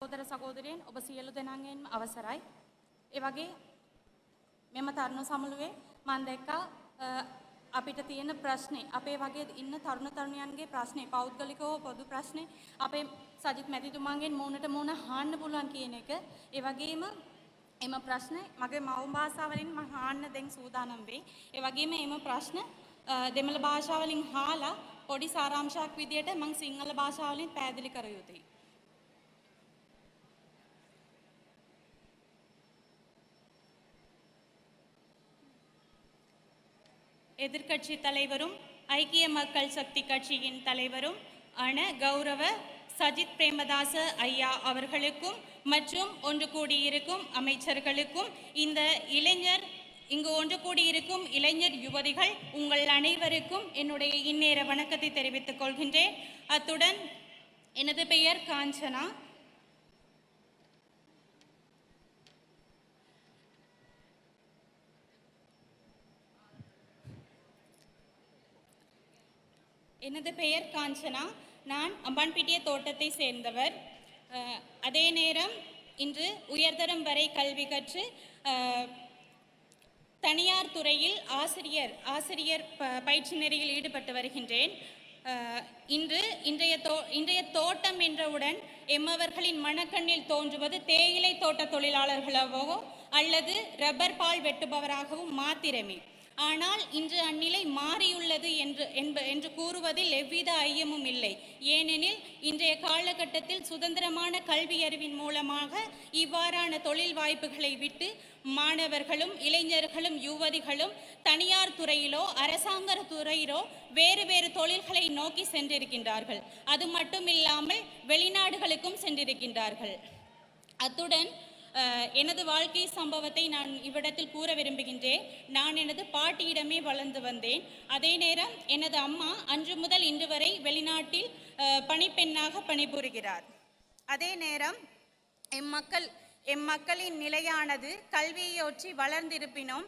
සහෝදර සහෝදරයන් ඔබ සියලු දෙනාගෙන්ම අවසරයි. ඒ වගේ මෙම තරුණ සමුළුවේ මම දැක්කා අපිට තියෙන ප්‍රශ්නේ අපේ වගේ ඉන්න තරුණ තරුණියන්ගේ ප්‍රශ්නේ පෞද්ගලිකව පොදු ප්‍රශ්නේ අපේ සජිත් මැතිතුමාගෙන් මූණට මූණ අහන්න පුළුවන් කියන එක. ඒ වගේම එම ප්‍රශ්න මගේ මව් භාෂාවලින් මම අහන්න දැන් සූදානම් වෙයි. ඒ වගේම එම ප්‍රශ්න දෙමළ භාෂාවලින් අහලා පොඩි සාරාංශයක් විදියට මම සිංහල භාෂාවලින් පැහැදිලි කර යුතුයි. எதிர்க்கட்சி தலைவரும் ஐக்கிய மக்கள் சக்தி கட்சியின் தலைவரும் ஆன கௌரவ சஜித் பிரேமதாச ஐயா அவர்களுக்கும் மற்றும் ஒன்று கூடியிருக்கும் அமைச்சர்களுக்கும் இந்த இளைஞர் இங்கு ஒன்று கூடியிருக்கும் இளைஞர் யுவதிகள் உங்கள் அனைவருக்கும் என்னுடைய இந்நேர வணக்கத்தை தெரிவித்துக் கொள்கின்றேன். அத்துடன் எனது பெயர் காஞ்சனா. எனது பெயர் காஞ்சனா. நான் அம்பான்பிட்டிய தோட்டத்தை சேர்ந்தவர். அதே நேரம் இன்று உயர்தரம் வரை கல்வி கற்று தனியார் துறையில் ஆசிரியர் பயிற்சி நெறியில் ஈடுபட்டு வருகின்றேன். இன்றைய தோட்டம் என்றவுடன் எம்மவர்களின் மனக்கண்ணில் தோன்றுவது தேயிலை தோட்ட தொழிலாளர்களாகவோ அல்லது ரப்பர் பால் வெட்டுபவராகவும் மாத்திரமே. ஆனால் இன்று அந்நிலை மாறியுள்ளது என்று கூறுவதில் எவ்வித ஐயமும் இல்லை. ஏனெனில் இன்றைய காலகட்டத்தில் சுதந்திரமான கல்வி அறிவின் மூலமாக இவ்வாறான தொழில் வாய்ப்புகளை விட்டு மாணவர்களும் இளைஞர்களும் யுவதிகளும் தனியார் துறையிலோ அரசாங்க துறையிலோ வேறு வேறு தொழில்களை நோக்கி சென்றிருக்கின்றார்கள். அது மட்டும் இல்லாமல் வெளிநாடுகளுக்கும் சென்றிருக்கின்றார்கள். அத்துடன் எனது வாழ்க்கை சம்பவத்தை நான் இவ்விடத்தில் கூற விரும்புகின்றேன். நான் எனது பாட்டியிடமே வளர்ந்து வந்தேன். அதே நேரம் எனது அம்மா அன்று முதல் இன்று வரை வெளிநாட்டில் பணிப்பெண்ணாக பணிபுரிகிறார். அதே நேரம் எம்மக்களின் நிலையானது கல்வியொற்றி வளர்ந்திருப்பினும்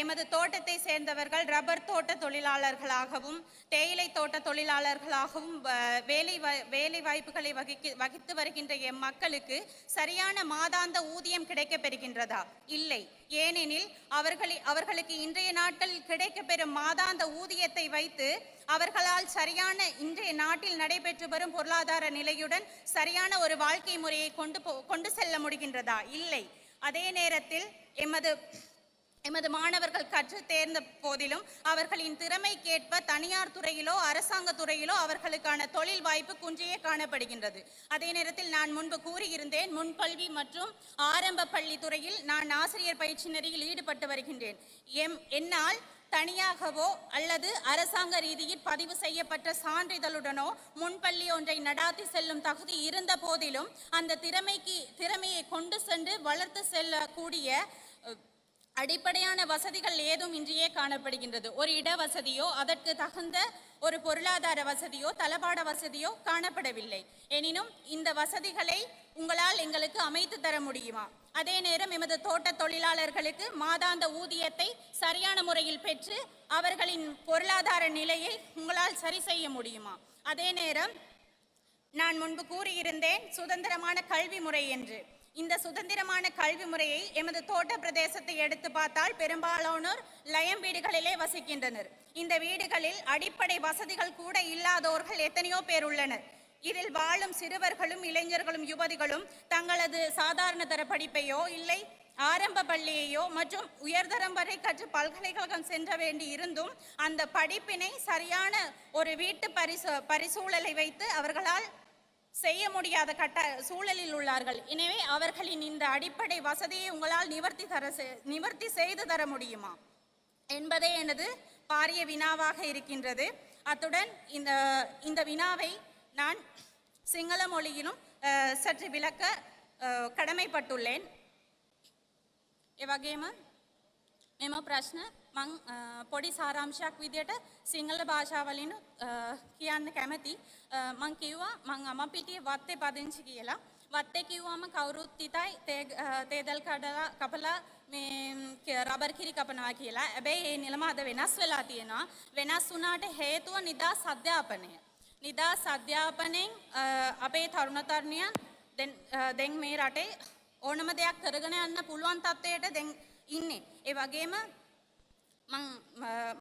எமது தோட்டத்தை சேர்ந்தவர்கள் ரப்பர் தோட்ட தொழிலாளர்களாகவும் தேயிலை தோட்ட தொழிலாளர்களாகவும் வேலை வாய்ப்புகளை வகித்து வருகின்ற எம்மக்களுக்கு சரியான மாதாந்த ஊதியம் கிடைக்கப் பெறுகின்றதா? இல்லை. ஏனெனில் அவர்களுக்கு இன்றைய நாட்களில் கிடைக்கப்பெறும் மாதாந்த ஊதியத்தை வைத்து அவர்களால் சரியான இன்றைய நாட்டில் நடைபெற்று வரும் பொருளாதார நிலையுடன் சரியான ஒரு வாழ்க்கை முறையை கொண்டு செல்ல முடிகின்றதா? இல்லை. அதே நேரத்தில் எமது மாணவர்கள் கற்று தேர்ந்த போதிலும் அவர்களின் திறமைக்கேற்ப தனியார் துறையிலோ அரசாங்க துறையிலோ அவர்களுக்கான தொழில் வாய்ப்பு குன்றியே காணப்படுகின்றது. அதே நேரத்தில் நான் முன்பு கூறியிருந்தேன், முன்கல்வி மற்றும் ஆரம்ப பள்ளி துறையில் நான் ஆசிரியர் பயிற்சி நெறியில் ஈடுபட்டு வருகின்றேன். என்னால் தனியாகவோ அல்லது அரசாங்க ரீதியில் பதிவு செய்யப்பட்ட சான்றிதழுடனோ முன்பள்ளி ஒன்றை நடாத்தி செல்லும் தகுதி இருந்த போதிலும் அந்த திறமையை கொண்டு சென்று வளர்த்து செல்லக்கூடிய அடிப்படையான வசதிகள் ஏதும் இன்றியே காணப்படுகின்றது. ஒரு இட வசதியோ அதற்கு தகுந்த ஒரு பொருளாதார வசதியோ தளபாட வசதியோ காணப்படவில்லை. எனினும் இந்த வசதிகளை உங்களால் எங்களுக்கு அமைத்து தர முடியுமா? அதே நேரம் எமது தோட்ட தொழிலாளர்களுக்கு மாதாந்த ஊதியத்தை சரியான முறையில் பெற்று அவர்களின் பொருளாதார நிலையை உங்களால் சரி செய்ய முடியுமா? அதே நேரம் நான் முன்பு கூறியிருந்தேன் சுதந்திரமான கல்வி முறை என்று. இந்த சுதந்திரமான கல்வி முறையை எமது தோட்ட பிரதேசத்தை எடுத்து பார்த்தால் பெரும்பாலானோர் லயம் வீடுகளிலே வசிக்கின்றனர். இந்த வீடுகளில் அடிப்படை வசதிகள் கூட இல்லாதோர்கள் எத்தனையோ பேர் உள்ளனர். இதில் வாழும் சிறுவர்களும் இளைஞர்களும் யுவதிகளும் தங்களது சாதாரண தர படிப்பையோ இல்லை ஆரம்ப பள்ளியையோ மற்றும் உயர்தரம் வரை கற்று பல்கலைக்கழகம் சென்ற வேண்டி இருந்தும் அந்த படிப்பினை சரியான ஒரு வீட்டு பரிசூழலை வைத்து அவர்களால் செய்ய முடியாத சூழலில் உள்ளார்கள். எனவே அவர்களின் இந்த அடிப்படை வசதியை உங்களால் நிவர்த்தி செய்து தர முடியுமா என்பதே எனது பாரிய வினாவாக இருக்கின்றது. அத்துடன் இந்த வினாவை நான் சிங்கள மொழியிலும் சற்று விளக்க கடமைப்பட்டுள்ளேன். එවගේම මෙම ප්‍රශ්න මං පොඩි සාරාංශයක් විදියට සිංහල භාෂාවලින් කියන්න කැමති. මං කිව්වා මං අමපිටිය වත්තේ පදිංචි කියලා. වත්තේ කිව්වම කවුරුත් හිතයි තේදල් කපලා මේ රබර් කිරි කපනවා කියලා. හැබැයි මේ නිලම අද වෙනස් වෙලා තියෙනවා. වෙනස් වුණාට හේතුව නිදාස් අධ්‍යාපනය. නිදාස් අධ්‍යාපනයෙන් අපේ තරුණ තරුණියන් දැන් මේ රටේ ඕනම දෙයක් කරගෙන යන්න පුළුවන් තත්ත්වයට දැන් ඉන්නේ. ඒ වගේම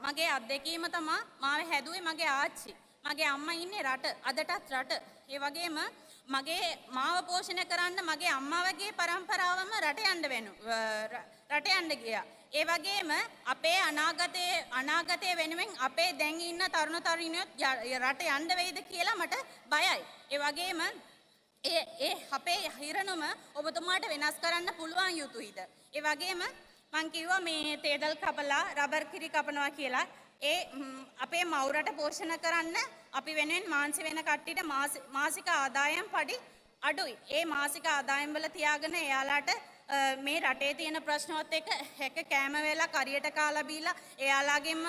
මගේ අත්දැකීම තමයි මාව හැදුවේ මගේ ආච්චි. මගේ අම්මා ඉන්නේ රට අදටත් රට. ඒ වගේම මගේ මාව පෝෂණය කරන්න මගේ අම්මා වගේ පරම්පරාවම රට යන්න ගියා. ඒ වගේම අපේ අනාගතයේ වෙනුවෙන් අපේ දැන් ඉන්න තරුණ තරුණියොත් රට යන්න වෙයිද කියලා මට බයයි. ඒ වගේම ඒ අපේ හිරණම ඔබතුමාට වෙනස් කරන්න පුළුවන් යුතුයිද? ඒ වගේම මං කිව්වා මේ තේදල් කපලා රබර් කිරි කපනවා කියලා. ඒ අපේ මවුරට පෝෂණය කරන්න අපි වෙනුවෙන් මාන්සි වෙන කට්ටියට මාසික ආදායම් පඩි අඩුයි. ඒ මාසික ආදායම් වල තියාගෙන එයාලාට මේ රටේ තියෙන ප්‍රශ්නවත් එක්ක හැක කෑම වේලා කරියට කාලා බීලා එයාලාගෙම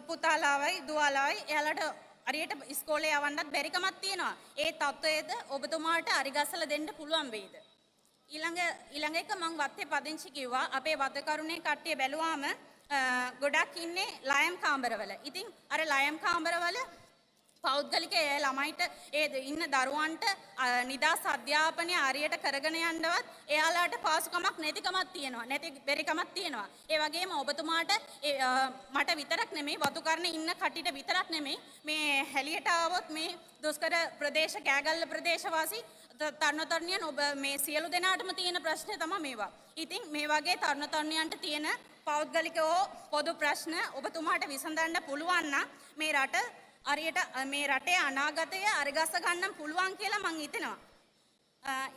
පුතාලාවයි දුවලාවයි එයාලට හරියට ඉස්කෝලේ යවන්නත් බැරිකමක් තියෙනවා. ඒ තත්ත්වයේද ඔබතුමාට අරිගස්සලා දෙන්න පුළුවන් වෙයිද? ඊළඟ එක මම වත්තේ පදිංචි කිව්වා අපේ වතකරුණේ කට්ටිය බැලුවාම ගොඩක් ඉන්නේ ලයම් කාමරවල. ඉතින් අර ලයම් කාමරවල පෞද්ගලික ළමයිට ඉන්න දරුවන්ට නිදාස් අධ්‍යාපනය හරියට කරගෙන යන්නවත් එයාලාට පාසුකමක් නැතිකමක් තියෙනවා. නැති බැරිකමක් තියෙනවා. ඒ වගේම ඔබතුමාට මට විතරක් නෙමෙයි වතුකරණ ඉන්න කට්ටියට විතරක් නෙමෙයි මේ හැලියට ආවොත් මේ දුෂ්කර ප්‍රදේශ කෑගල්ල ප්‍රදේශවාසී තරුණ තරුණියන් ඔබ මේ සියලු දෙනාටම තියෙන ප්‍රශ්නේ තමයි මේවා. ඉතින් මේ වගේ තරුණ තරුණියන්ට තියෙන පෞද්ගලිකව පොදු ප්‍රශ්න ඔබතුමාට විසඳන්න පුළුවන් නම් මේ රට හරියට මේ රටේ අනාගතය අරගස්ස ගන්න පුළුවන් කියලා මං හිතනවා.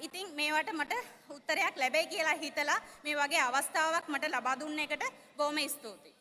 ඉතින් මේවට මට උත්තරයක් ලැබෙයි කියලා හිතලා මේ වගේ අවස්ථාවක් මට ලබා දුන්න එකට බොහොම ස්තුතියි.